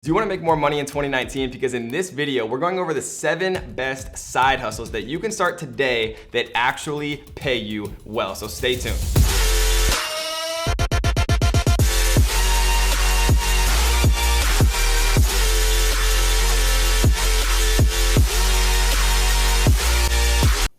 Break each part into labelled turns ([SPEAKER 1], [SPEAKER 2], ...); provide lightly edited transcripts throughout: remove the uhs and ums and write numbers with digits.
[SPEAKER 1] Do you want to make more money in 2019? Because in this video, we're going over the 7 best side hustles that you can start today that actually pay you well. So stay tuned.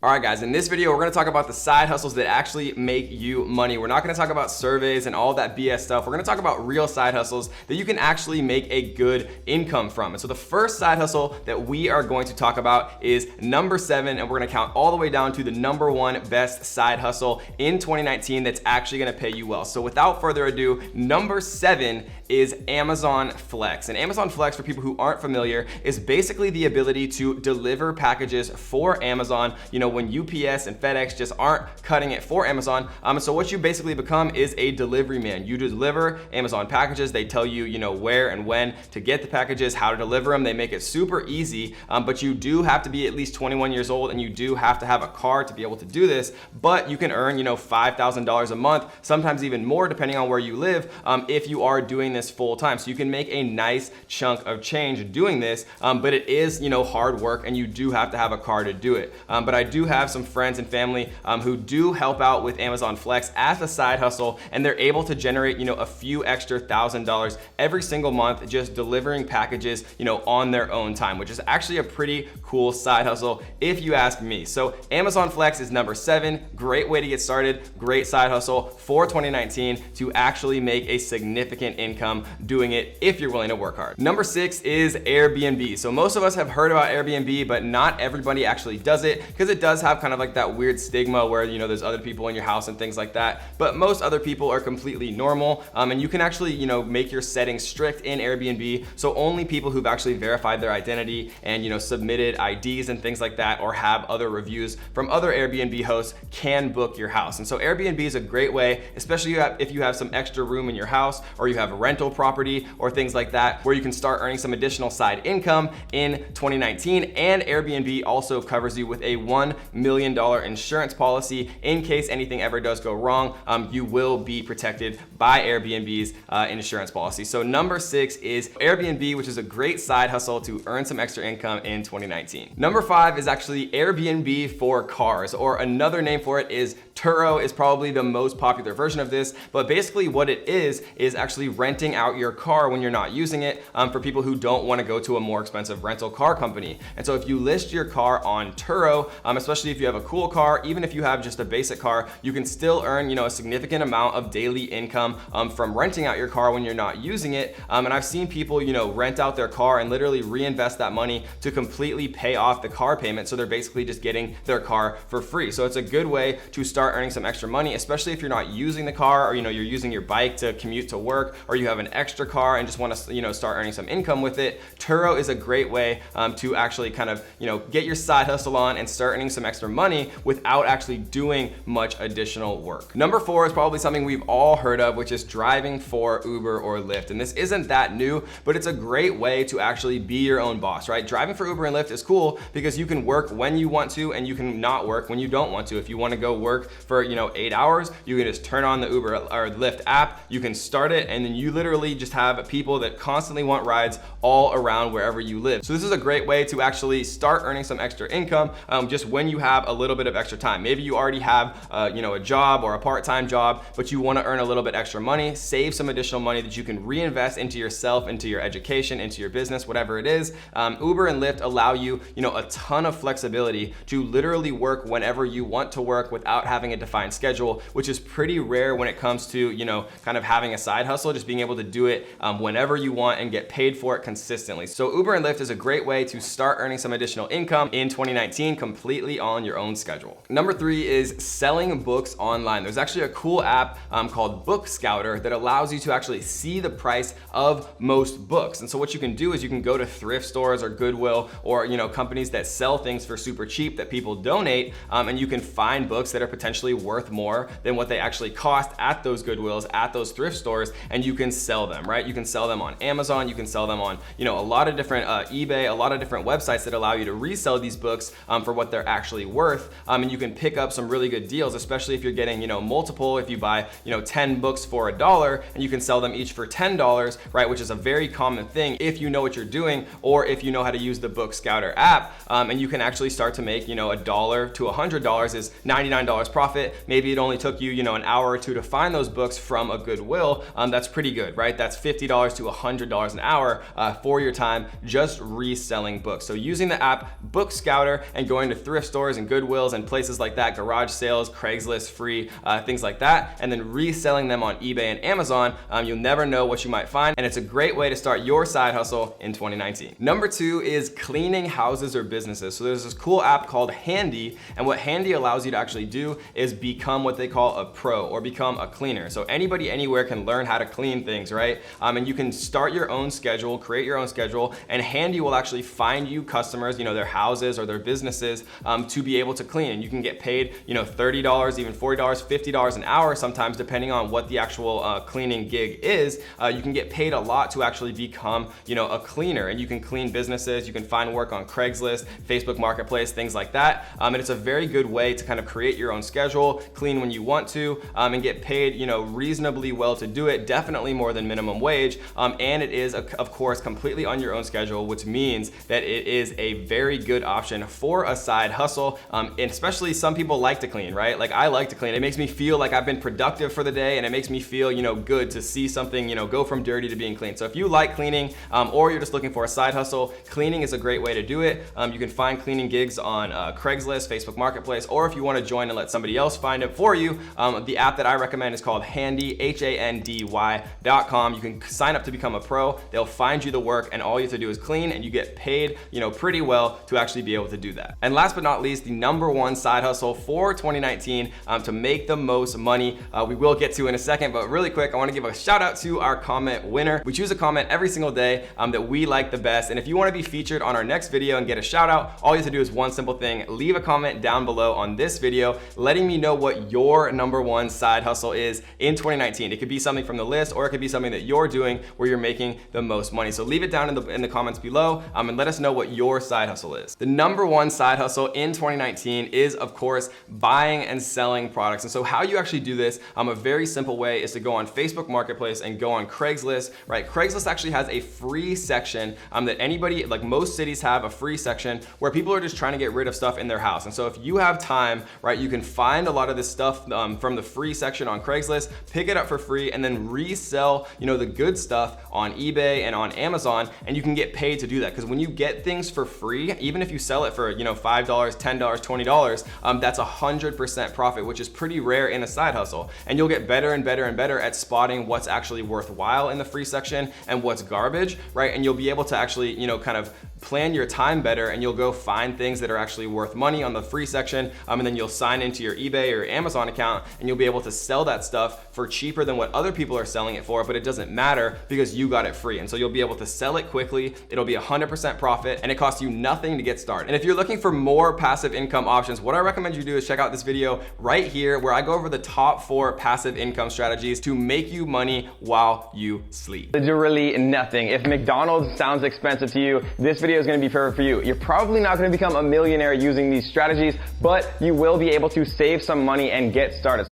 [SPEAKER 1] Alright guys, in this video we're going to talk about the side hustles that actually make you money. We're not going to talk about surveys and all that BS stuff. We're going to talk about real side hustles that you can actually make a good income from. And so the first side hustle that we are going to talk about is number 7, and we're going to count all the way down to the number 1 best side hustle in 2019 that's actually going to pay you well. So without further ado, number 7 is Amazon Flex. And Amazon Flex, for people who aren't familiar, is basically the ability to deliver packages for Amazon, when UPS and FedEx just aren't cutting it for Amazon. So what you basically become is a delivery man. You deliver Amazon packages. They tell you, where and when to get the packages, how to deliver them. They make it super easy, but you do have to be at least 21 years old, and you do have to have a car to be able to do this. But you can earn, $5,000 a month, sometimes even more depending on where you live, if you are doing this full time. So you can make a nice chunk of change doing this, but it is, hard work, and you do have to have a car to do it. But I do have some friends and family who do help out with Amazon Flex as a side hustle, and they're able to generate, a few extra $1,000 every single month just delivering packages, on their own time, which is actually a pretty cool side hustle if you ask me. So Amazon Flex is number 7. Great way to get started. Great side hustle for 2019 to actually make a significant income doing it if you're willing to work hard. Number 6 is Airbnb. So most of us have heard about Airbnb, but not everybody actually does it, because it does have kind of like that weird stigma where there's other people in your house and things like that, but most other people are completely normal, and you can actually make your settings strict in Airbnb, so only people who've actually verified their identity and submitted IDs and things like that, or have other reviews from other Airbnb hosts, can book your house. And so Airbnb is a great way, especially if you have some extra room in your house, or you have a rental property or things like that, where you can start earning some additional side income in 2019. And Airbnb also covers you with a $1 million insurance policy in case anything ever does go wrong. You will be protected by Airbnb's insurance policy. So number 6 is Airbnb, which is a great side hustle to earn some extra income in 2019. Number 5 is actually Airbnb for cars, or another name for it is TURO. Is probably the most popular version of this, but basically what it is actually renting out your car when you're not using it, for people who don't want to go to a more expensive rental car company. And so if you list your car on TURO, especially if you have a cool car, even if you have just a basic car, you can still earn a significant amount of daily income from renting out your car when you're not using it. And I've seen people rent out their car and literally reinvest that money to completely pay off the car payment, so they're basically just getting their car for free. So it's a good way to start earning some extra money, especially if you're not using the car, or you're using your bike to commute to work, or you have an extra car and just want to start earning some income with it. TURO is a great way to actually kind of get your side hustle on and start earning some extra money without actually doing much additional work. Number 4 is probably something we've all heard of, which is driving for Uber or Lyft. And this isn't that new, but it's a great way to actually be your own boss, right? Driving for Uber and Lyft is cool because you can work when you want to, and you can not work when you don't want to. If you want to go work for 8 hours, you can just turn on the Uber or Lyft app, you can start it, and then you literally just have people that constantly want rides all around wherever you live. So this is a great way to actually start earning some extra income, just when you have a little bit of extra time. Maybe you already have a job or a part-time job, but you want to earn a little bit extra money, save some additional money that you can reinvest into yourself, into your education, into your business, whatever it is. Uber and Lyft allow you a ton of flexibility to literally work whenever you want to work without having a defined schedule, which is pretty rare when it comes to kind of having a side hustle, just being able to do it whenever you want and get paid for it consistently. So Uber and Lyft is a great way to start earning some additional income in 2019 completely on your own schedule. Number 3 is selling books online. There's actually a cool app called Book Scouter that allows you to actually see the price of most books. And so what you can do is you can go to thrift stores or Goodwill, or companies that sell things for super cheap that people donate, and you can find books that are potentially potentially worth more than what they actually cost at those Goodwills, at those thrift stores, and you can sell them, right? You can sell them on Amazon, you can sell them on, you know, a lot of different eBay, a lot of different websites that allow you to resell these books for what they're actually worth, and you can pick up some really good deals, especially if you're getting, you know, multiple. If you buy, you know, 10 books for $1 and you can sell them each for $10, right? Which is a very common thing if you know what you're doing, or if you know how to use the Book Scouter app, and you can actually start to make, you know, $1 to $100 is $99 profit. Maybe it only took you, you know, an hour or two to find those books from a Goodwill. That's pretty good, right? That's $50 to $100 an hour for your time just reselling books. So using the app Book Scouter and going to thrift stores and Goodwills and places like that, garage sales, Craigslist, free, things like that, and then reselling them on eBay and Amazon, you'll never know what you might find, and it's a great way to start your side hustle in 2019. Number 2 is cleaning houses or businesses. So there's this cool app called Handy, and what Handy allows you to actually do is become what they call a pro, or become a cleaner. So anybody anywhere can learn how to clean things, right? And you can start your own schedule, create your own schedule, and Handy will actually find you customers, you know, their houses or their businesses, to be able to clean. And you can get paid, you know, $30, even $40, $50 an hour sometimes, depending on what the actual cleaning gig is. You can get paid a lot to actually become, you know, a cleaner, and you can clean businesses. You can find work on Craigslist, Facebook Marketplace, things like that. And it's a very good way to kind of create your own schedule, clean when you want to, and get paid, you know, reasonably well to do it, definitely more than minimum wage. And it is, of course, completely on your own schedule, which means that it is a very good option for a side hustle. And especially some people like to clean, right? Like I like to clean. It makes me feel like I've been productive for the day, and it makes me feel, you know, good to see something, you know, go from dirty to being clean. So if you like cleaning, or you're just looking for a side hustle, cleaning is a great way to do it. You can find cleaning gigs on Craigslist, Facebook Marketplace, or if you want to join and let somebody else find it for you, the app that I recommend is called Handy, HANDY.com. You can sign up to become a pro. They'll find you the work, and all you have to do is clean, and you get paid, you know, pretty well to actually be able to do that. And last but not least, the number 1 side hustle for 2019 to make the most money, we will get to in a second, but really quick, I want to give a shout out to our comment winner. We choose a comment every single day that we like the best, and if you want to be featured on our next video and get a shout out, all you have to do is one simple thing: leave a comment down below on this video letting me know what your number 1 side hustle is in 2019. It could be something from the list, or it could be something that you're doing where you're making the most money. So leave it down in the comments below, and let us know what your side hustle is. The number 1 side hustle in 2019 is, of course, buying and selling products. And so how you actually do this, a very simple way is to go on Facebook Marketplace and go on Craigslist, right? Craigslist actually has a free section that anybody, like most cities have a free section where people are just trying to get rid of stuff in their house. And so if you have time, right, you can find a lot of this stuff from the free section on Craigslist, pick it up for free, and then resell, you know, the good stuff on eBay and on Amazon, and you can get paid to do that. Because when you get things for free, even if you sell it for, you know, $5, $10, $20, that's 100% profit, which is pretty rare in a side hustle. And you'll get better and better and better at spotting what's actually worthwhile in the free section and what's garbage, right? And you'll be able to actually, you know, kind of plan your time better, and you'll go find things that are actually worth money on the free section, and then you'll sign into your eBay or Amazon account, and you'll be able to sell that stuff for cheaper than what other people are selling it for, but it doesn't matter because you got it free. And so you'll be able to sell it quickly. It'll be 100% profit, and it costs you nothing to get started. And if you're looking for more passive income options, what I recommend you do is check out this video right here where I go over the top 4 passive income strategies to make you money while you sleep. Literally nothing. If McDonald's sounds expensive to you, this video is going to be perfect for you. You're probably not going to become a millionaire using these strategies, but you will be able to save some money and get started.